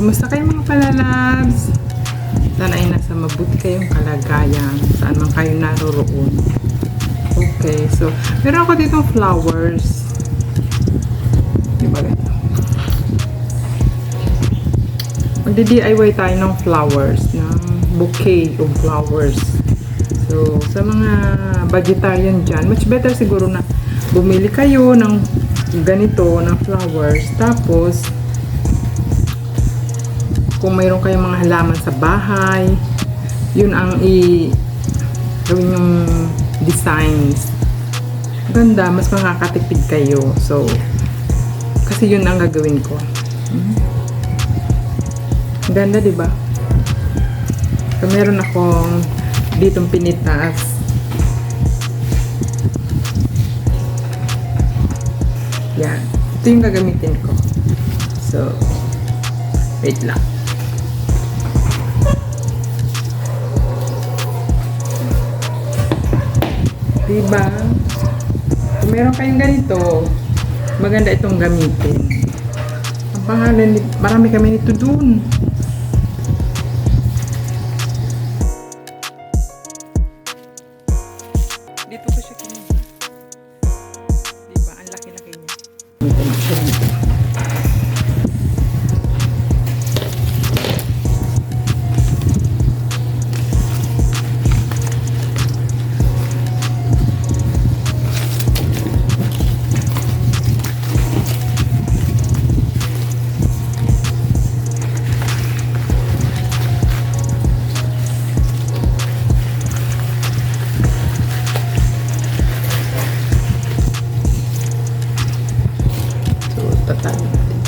Kumusta kayo mga palalabs? Sana ay nasa mabuti kayong kalagayan. Saan man kayo naroroon. Okay, so meron ako ditong flowers. Diba ganito? Magdi-DIY tayo ng flowers, ng bouquet of flowers. So, sa mga vegetarian dyan, much better siguro na bumili kayo ng ganito, ng flowers. Tapos, kung mayroon kayong mga halaman sa bahay, yun ang gawin yung designs. Ganda, mas makakatipid kayo. So, kasi yun ang gagawin ko. Ganda, diba? So, meron akong ditong pinitas. Yan. Ito yung gagamitin ko. So, wait lang. Diba? Kung meron kayong ganito, maganda itong gamitin. Ang pangalan, marami kami nito dun. Dito ko siya kinuha. Diba? Ang laki-laki niya. Dito na siya dito. Tatalo natin.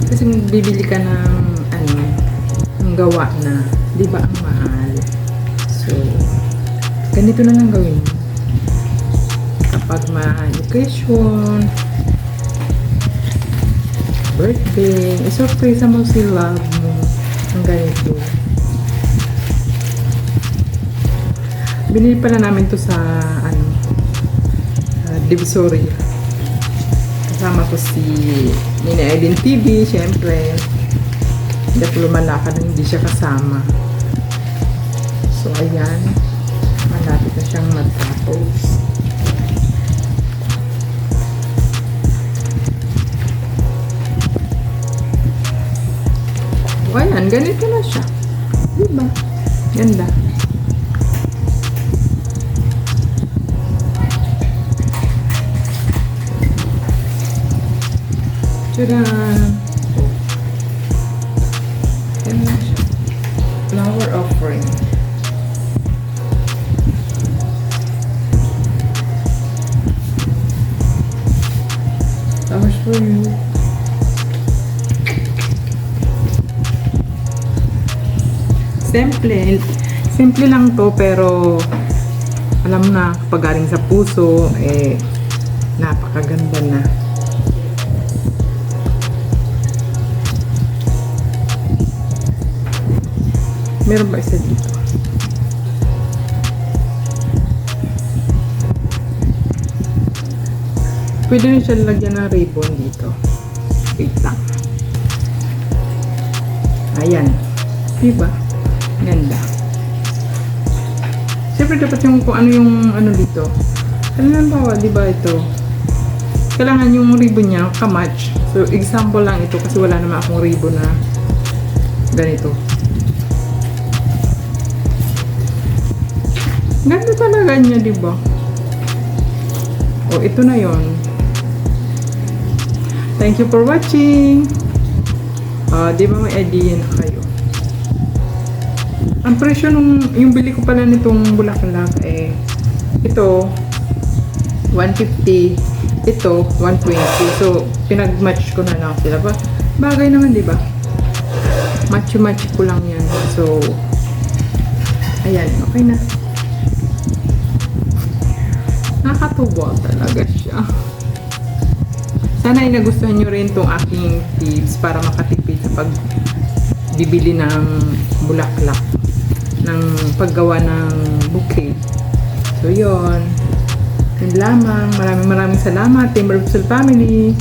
Kasi bibili ka ng ng gawa na, di ba, ang mahal. So, ganito na lang gawin mo. Kapag ma-occasion, birthday, isurpresa mo si love mo ng ganito. Binili pala namin to sa Divisoria. Kasama ko si Nina Eden TV, syempre. Hindi ako lumalakad nang hindi siya kasama. So, ayan. Malapit na siyang matapos. O, ayan, ganito na siya. Diba? Ganda. Tadaan! Yan na siya. Flower offering. Flowers for you. Simple lang to, pero alam na, kapag galing sa puso, napakaganda na. Meron ba isa dito? Pwede rin siya lagyan ng ribbon dito. Wait lang. Ayan. Diba? Ganda. Siyempre dapat yung kung ano yung dito. Kailangan ba, diba ito? Kailangan yung ribbon niya kamatch. So, example lang ito kasi wala naman akong ribbon na ganito. Ganda talaga niya, diba? O, ito na yon. Thank you for watching. Di ba may idea na kayo? Ang presyo yung bili ko pala nitong bulaklak ito 150, ito 120. So pinag-match ko na lang sila. Bagay naman, di ba? Match ko lang yan. So ayan, okay na. Nakakatuwa talaga siya. Sana ay nagustuhan nyo rin tong aking tips para makatipid sa pagbibili ng bulaklak, ng paggawa ng bouquet. So yun lamang. Maraming salamat, Team Herbsol Family.